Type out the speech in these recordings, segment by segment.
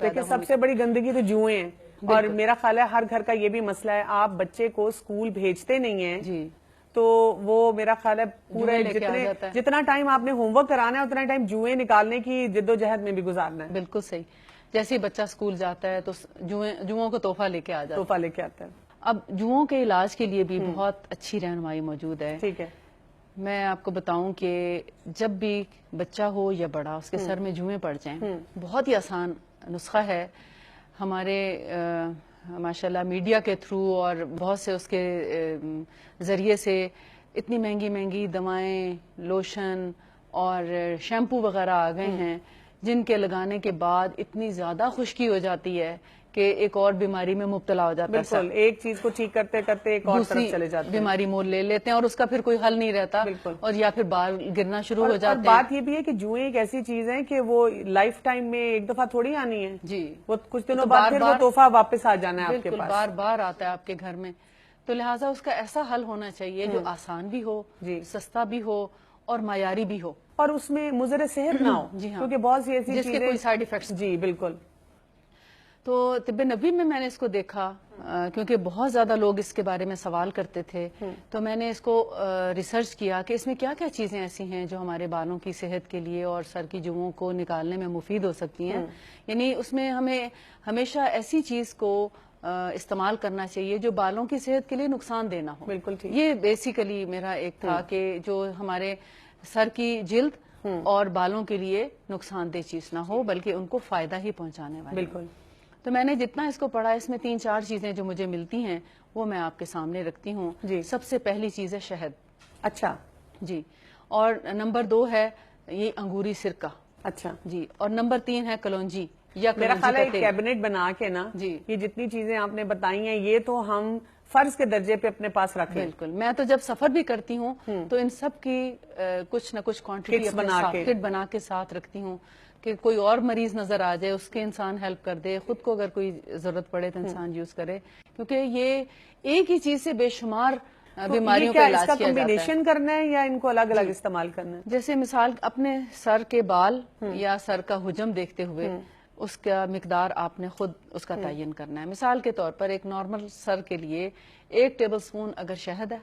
دیکھیں سب سے بڑی گندگی تو جوئیں ہیں، اور میرا خیال ہے ہر گھر کا یہ بھی مسئلہ ہے، آپ بچے کو اسکول بھیجتے نہیں ہیں جی تو وہ میرا خیال ہے پورے جتنا ٹائم آپ نے ہوم ورک کرانا ہے اتنا ٹائم جوئیں نکالنے کی جدوجہد میں بھی گزارنا ہے. بالکل صحیح. جیسے ہی بچہ اسکول جاتا ہے تو جوؤں کو تحفہ لے کے آتا ہے. اب جوؤں کے علاج کے لیے بھی بہت اچھی رہنمائی موجود ہے. ٹھیک ہے. میں آپ کو بتاؤں کہ جب بھی بچہ ہو یا بڑا اس کے سر میں جوئیں پڑ جائیں، بہت ہی آسان نسخہ ہے. ہمارے ماشاءاللہ میڈیا کے تھرو اور بہت سے اس کے ذریعے سے اتنی مہنگی مہنگی دوائیں، لوشن اور شیمپو وغیرہ آ گئے ہیں جن کے لگانے کے بعد اتنی زیادہ خشکی ہو جاتی ہے کہ ایک اور بیماری میں مبتلا ہو جاتا ہے. بالکل ایک چیز کو ٹھیک کرتے کرتے ایک اور طرف چلے جاتے ہیں، بیماری مول لے لیتے ہیں اور اس کا پھر کوئی حل نہیں رہتا. بالکل. اور یا پھر بال گرنا شروع ہو جاتے ہیں. بات یہ بھی ہے کہ جوئیں ایک ایسی چیز ہے کہ وہ لائف ٹائم میں ایک دفعہ تھوڑی آنی ہے. جی وہ کچھ دنوں بعد پھر وہ تحفہ واپس آ جانا ہے آپ کے بالکل پاس. بار بار آتا ہے آپ کے گھر میں. تو لہٰذا اس کا ایسا حل ہونا چاہیے جو آسان بھی ہو، سستا بھی ہو اور معیاری بھی ہو، اور اس میں مضر صحت نہ ہو. جی ہاں، کیونکہ بہت سی ایسی جس کے کوئی سائیڈ ایفیکٹس. جی بالکل. تو طب نبوی میں نے اس کو دیکھا کیونکہ بہت زیادہ لوگ اس کے بارے میں سوال کرتے تھے، تو میں نے اس کو ریسرچ کیا کہ اس میں کیا کیا چیزیں ایسی ہیں جو ہمارے بالوں کی صحت کے لیے اور سر کی جوؤں کو نکالنے میں مفید ہو سکتی ہیں. یعنی اس میں ہمیں ہمیشہ ایسی چیز کو استعمال کرنا چاہیے جو بالوں کی صحت کے لیے نقصان دہ نہ ہو. بالکل ٹھیک. یہ بیسیکلی میرا ایک تھا کہ جو ہمارے سر کی جلد اور بالوں کے لیے نقصان دہ چیز نہ ہو بلکہ ان کو فائدہ ہی پہنچانے والی. بالکل. تو میں نے جتنا اس کو پڑھا اس میں 3-4 چیزیں جو مجھے ملتی ہیں وہ میں آپ کے سامنے رکھتی ہوں. جی. سب سے پہلی چیز ہے شہد. اچھا. جی. اور نمبر 2 ہے یہ انگوری سرکہ. اچھا. جی. اور نمبر 3 ہے کلونجی یا میرا خیال ہے کیبنٹ بنا کے نا جی یہ جتنی چیزیں آپ نے بتائی ہیں یہ تو ہم فرض کے درجے پہ اپنے پاس رکھیں. بالکل. میں تو جب سفر بھی کرتی ہوں تو ان سب کی کچھ نہ کچھ کوانٹٹی کٹ بنا کے ساتھ رکھتی ہوں کہ کوئی اور مریض نظر آ جائے اس کے انسان ہیلپ کر دے، خود کو اگر کوئی ضرورت پڑے تو انسان یوز کرے، کیونکہ یہ ایک ہی چیز سے بے شمار بیماریوں کا علاج کیا جاتا ہے. کمبینیشن کرنا ہے یا ان کو الگ الگ استعمال کرنا ہے؟ جیسے مثال اپنے سر کے بال یا سر کا حجم دیکھتے ہوئے اس کا مقدار آپ نے خود اس کا تعین کرنا ہے. مثال کے طور پر ایک نارمل سر کے لیے 1 ٹیبل سپون اگر شہد ہے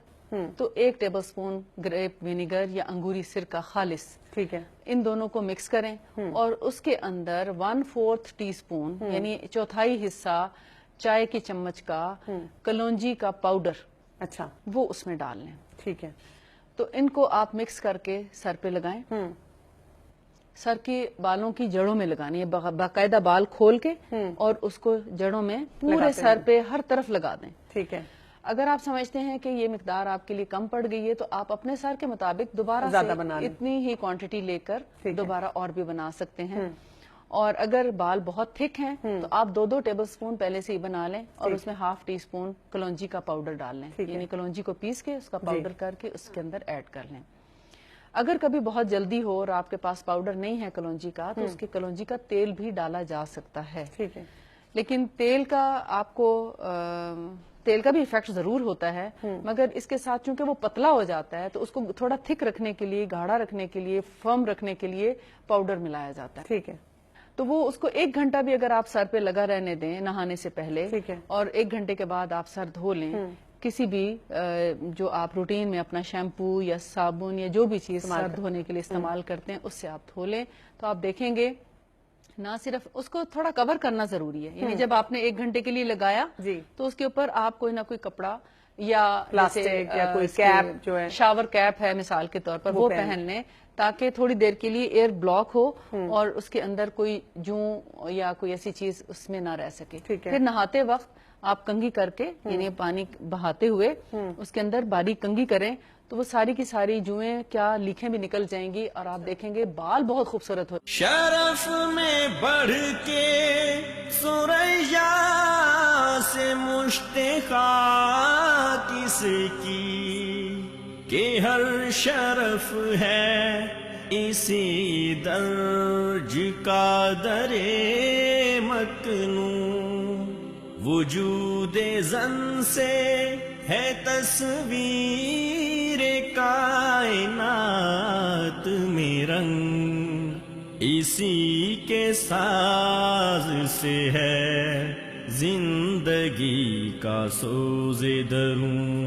تو 1 ٹیبل سپون گریپ وینیگر یا انگوری سرکہ خالص، ٹھیک ہے، ان دونوں کو مکس کریں اور اس کے اندر 1/4 ٹی اسپون یعنی 1/4 حصہ چائے کی چمچ کا کلونجی کا پاؤڈر اچھا وہ اس میں ڈال لیں. ٹھیک ہے. تو ان کو آپ مکس کر کے سر پہ لگائیں. سر کے بالوں کی جڑوں میں لگانی ہے، باقاعدہ بال کھول کے اور اس کو جڑوں میں پورے سر پہ ہر طرف لگا دیں. ٹھیک ہے. اگر آپ سمجھتے ہیں کہ یہ مقدار آپ کے لیے کم پڑ گئی ہے تو آپ اپنے سر کے مطابق دوبارہ سے اتنی ہی کوانٹٹی لے کر دوبارہ اور بھی بنا سکتے ہیں. اور اگر بال بہت تھک ہیں تو آپ 2 ٹیبل سپون پہلے سے ہی بنا لیں اور اس میں 1/2 ٹی اسپون کلونجی کا پاؤڈر ڈال لیں، یعنی کلونجی کو پیس کے اس کا پاؤڈر کر کے اس کے اندر ایڈ کر لیں. اگر کبھی بہت جلدی ہو اور آپ کے پاس پاؤڈر نہیں ہے کلونجی کا تو اس کے کلونجی کا تیل بھی ڈالا جا سکتا ہے. ٹھیک ہے. لیکن تیل کا آپ کو تیل کا بھی ایفیکٹ ضرور ہوتا ہے مگر اس کے ساتھ چونکہ وہ پتلا ہو جاتا ہے تو اس کو تھوڑا تھک رکھنے کے لیے، گاڑھا رکھنے کے لیے، فرم رکھنے کے لیے پاؤڈر ملایا جاتا ہے. ٹھیک ہے. تو وہ اس کو 1 گھنٹہ بھی اگر آپ سر پہ لگا رہنے دیں نہانے سے پہلے اور 1 گھنٹے کے بعد آپ سر دھو لیں، کسی بھی جو آپ روٹین میں اپنا شیمپو یا صابن یا جو بھی چیز سر دھونے کے لیے استعمال کرتے ہیں اس سے آپ دھو لیں تو آپ دیکھیں گے نہ صرف اس کو تھوڑا کور کرنا ضروری ہے، یعنی جب آپ نے 1 گھنٹے کے لیے لگایا تو اس کے اوپر آپ کوئی نہ کوئی کپڑا یا پلاسٹک یا کوئی کیپ جو ہے شاور کیپ ہے مثال کے طور پر وہ پہن لیں تاکہ تھوڑی دیر کے لیے ایئر بلاک ہو اور اس کے اندر کوئی جوں یا کوئی ایسی چیز اس میں نہ رہ سکے. پھر نہاتے وقت آپ کنگھی کر کے یعنی پانی بہاتے ہوئے اس کے اندر باریک کنگھی کریں تو وہ ساری کی ساری جوئیں کیا لیکھیں بھی نکل جائیں گی اور آپ دیکھیں گے بال بہت خوبصورت ہو. شرف میں بڑھ کے ثریا سے مشتاق کس کی کہ ہر شرف ہے اسی درج کا درے مکنوں، وجود زن سے ہے تصویر کائنات میں رنگ، اسی کے ساز سے ہے زندگی کا سوز دروں